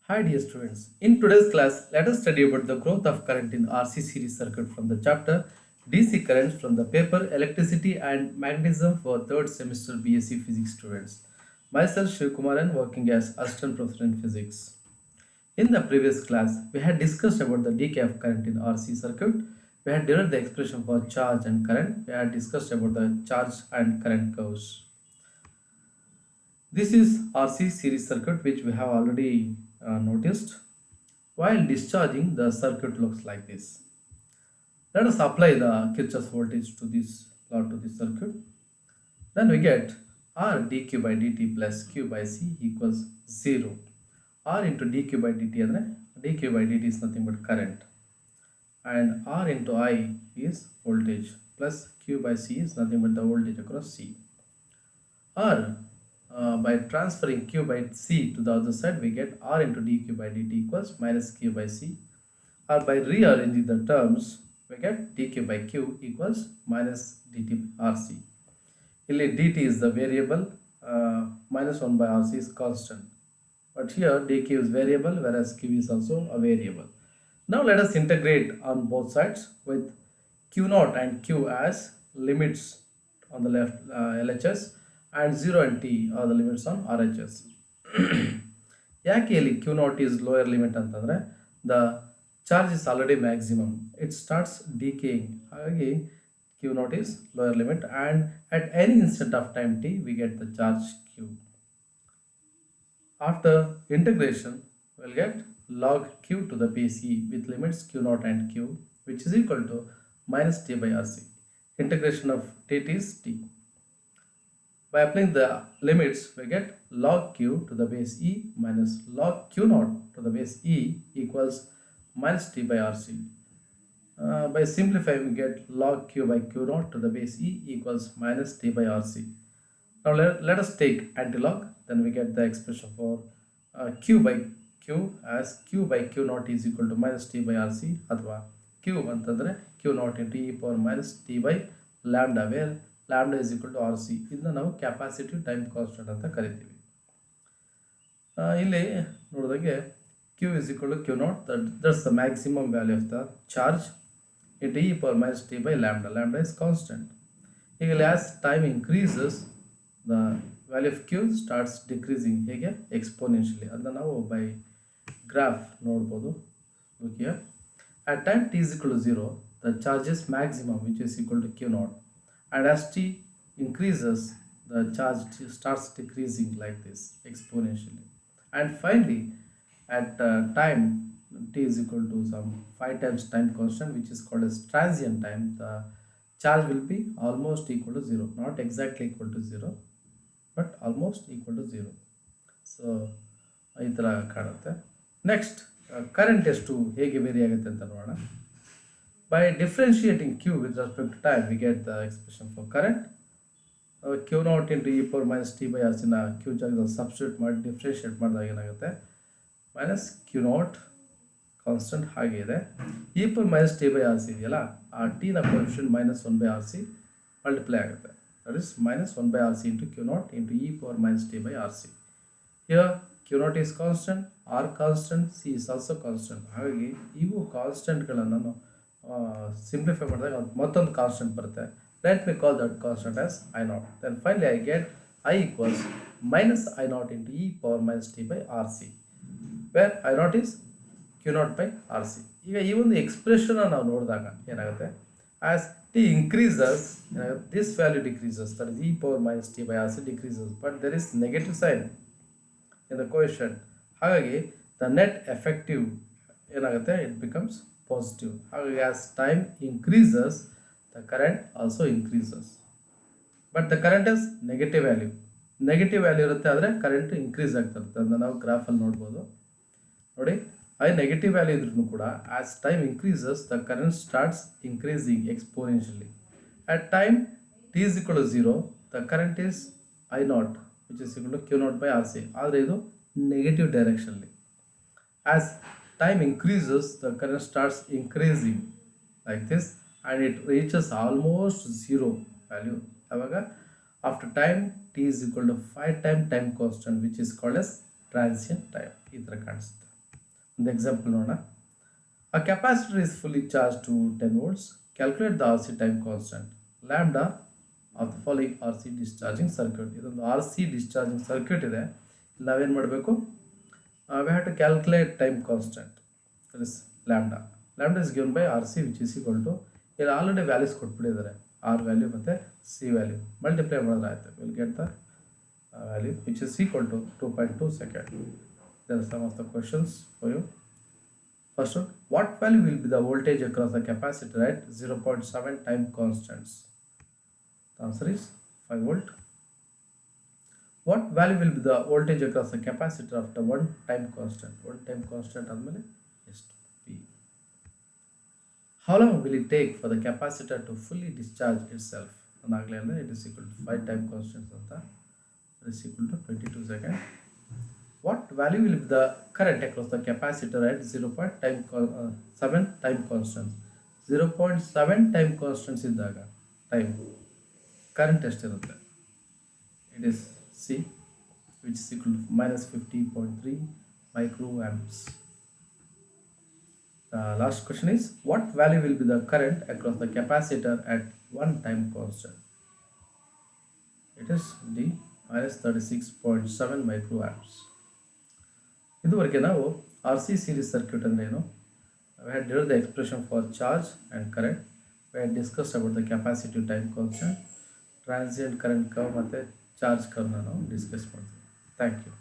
Hi dear students, in today's class, let us study about the growth of current in RC series circuit from the chapter DC currents from the paper Electricity and Magnetism for 3rd semester BSc Physics students. Myself Shiv Kumaran working as Assistant Professor in Physics. In the previous class, we had discussed about the decay of current in RC circuit. We had derived the expression for charge and current. We had discussed about the charge and current curves. This is RC series circuit which we have already noticed. While discharging, the circuit looks like this. Let us apply the Kirchhoff's voltage to this law to this circuit. Then we get R dq by dt plus q by c equals 0. R into dq by dt andre dq by dt is nothing but current, and R into I is voltage plus q by c is nothing but the voltage across C. Or by transferring q by c to the other side, we get R into dq by dt equals minus q by c. Or by rearranging the terms, we get dq by q equals minus dt by rc. Here dt is the variable, minus 1 by rc is constant. But here dq is variable whereas q is also a variable. Now let us integrate on both sides with q0 and q as limits on the left, LHS, and 0 and t are the limits on RHS. ಯಾಕೆ ಇಲ್ಲಿ q naught is lower limit ಅಂತಂದರೆ the charge is already maximum, it starts decaying. ಹಾಗಾಗಿ q naught is lower limit, and at any instant of time t we get the charge q. After integration we'll get log q to the base e with limits q0 and q, which is equal to minus t by rc. Integration of dt is t. By applying the limits, we get log q to the base e minus log q0 to the base e equals minus t by rc. By simplifying, we get log q by q0 to the base e equals minus t by rc. Now let us take antilog, then we get the expression for q by q as q by q0 is equal to minus t by rc, ಅಥವಾ q ಅಂತಂದರೆ q0 into e power minus t by lambda, where lambda is equal to rc. ಇದನ್ನ ನಾವು ಕ್ಯಾಪಾಸಿಟಿವ್ time constant ಅಂತ ಕರಿತೀವಿ. ಇಲ್ಲಿ ನೋಡಿದಾಗೆ q is equal to q0, that's the maximum value of the charge, into e power minus t by lambda. Lambda is constant. ಈಗ as time increases, the value of q starts decreasing, ಹೇಗೆ exponentially. ಅದನ್ನ ನಾವು by graph ನೋಡ್ಬೋದು. Look here. At time t is equal to 0, the charge is maximum, which is equal to q0, and as t increases, the charge starts decreasing like this exponentially. And finally, at time t is equal to some 5 times time constant, which is called as transient time, the charge will be almost equal to 0, not exactly equal to 0, but almost equal to 0. So ಈ ಥರ ಕಾಣುತ್ತೆ. Next current ಎಷ್ಟು ಹೇಗೆ very ಆಗುತ್ತೆ ಅಂತ ನೋಡೋಣ. By differentiating q with respect to time, we get the expression for current. q0 into e power minus t by rc ನ q ಜಾಗದಲ್ಲಿ ಸಬ್ಸ್ಟಿಟ್ಯೂಟ್ ಮಾಡಿ ಡಿಫ್ರೆನ್ಷಿಯೇಟ್ ಮಾಡಿದಾಗ ಏನಾಗುತ್ತೆ, ಮೈನಸ್ q0 ಕಾನ್ಸ್ಟೆಂಟ್ ಹಾಗೆ ಇದೆ. e power minus t by rc ಇದೆಯಲ್ಲ, ಆ t ನ coefficient minus 1 by rc multiply ಆಗುತ್ತೆ. That is minus 1 by rc into q0 into e power minus t by rc. Here q0 is constant, r constant, c is also constant. ಹಾಗಾಗಿ ಇವು ಕಾನ್ಸ್ಟೆಂಟ್ಗಳನ್ನು ನಾವು simplify ಮಾಡಿದಾಗ ಮತ್ತೊಂದು constant ಬರುತ್ತೆ. Let me call that constant as I0. Then finally I get I equals minus I0 into e power minus t by rc, where I0 is q0 by rc. ಈಗ ಈ ಒಂದು expression ನಾವು ನೋಡಿದಾಗ ಏನಾಗುತ್ತೆ, as t increases, this value decreases, that is e power minus t by rc decreases, but there is negative sign in the coefficient. ಹಾಗಾಗಿ the net effective ಏನಾಗುತ್ತೆ, it becomes positive. ಹಾಗಾಗಿ as time increases, the current also increases, but the current is negative value. Negative value ಇರುತ್ತೆ, ಆದರೆ current increase ಆಗ್ತಾ ಇರುತ್ತೆ. ಅದನ್ನ ನಾವು ಗ್ರಾಫಲ್ಲಿ ನೋಡ್ಬೋದು. ನೋಡಿ, ಐ ನೆಗೆಟಿವ್ ವ್ಯಾಲ್ಯೂ ಇದ್ರೂ ಕೂಡ as time increases, the current starts increasing exponentially. At time t is equal to 0, the current is I0, which is equal to q0 by rc. ಆದರೆ ಇದು ನೆಗೆಟಿವ್ ಡೈರೆಕ್ಷನ್ಲಿ. As time increases, the current starts increasing like this, and it reaches almost 0 value. However, after time t is equal to 5 time time constant, which is called as transient time. ಈ ಥರ ಕಾಣಿಸುತ್ತೆ. ಒಂದು example ನೋಡೋಣ. A capacitor is fully charged to 10 volts. Calculate the RC time constant. Lambda of the following RC discharging circuit. ಇದೊಂದು RC discharging circuit ಇದೆ. ಇಲ್ಲಿ ನಾವೇನು ಮಾಡಬೇಕು? We have to calculate time constant. That is lambda. Lambda is given by RC which is equal to, ಇಲ್ಲಿ already values ಕೊಟ್ಬಿಟ್ಟಿದ್ದಾರೆ, R value ಮತ್ತು C value multiply ಮಾಡಿದ್ರೆ ಆಯಿತು. Will get the value which is equal to 2.2 second. There are some of the questions for you. First one, what value will be the voltage across the capacitor at 0.7 time constants? The answer is 5 volt. What value will be the voltage across the capacitor after one time constant? One time constant admele ಎಷ್ಟು P. How long will it take for the capacitor to fully discharge itself? Anagale andre it is equal to 5 time constants anta. It is equal to 22 seconds. What value will be the current across the capacitor at 0.7 time constants? 0.7 time constants ಇದ್ದಾಗ time current ಎಷ್ಟಿರುತ್ತೆ? It is C which is equal to minus 50.3 microamps. The last question is, what value will be the current across the capacitor at one time constant? It is D minus 36.7 microamps. ಇದುವರೆಗೆ ನಾವು RC series circuit ಅಂದ್ರೆ ಏನು, we had derived the expression for charge and current, we had discussed about the capacitive time constant, transient current curve ಮತ್ತು charge ಕರ್ವ್ನ ನಾವು discuss ಮಾಡ್ತೀವಿ. Thank you.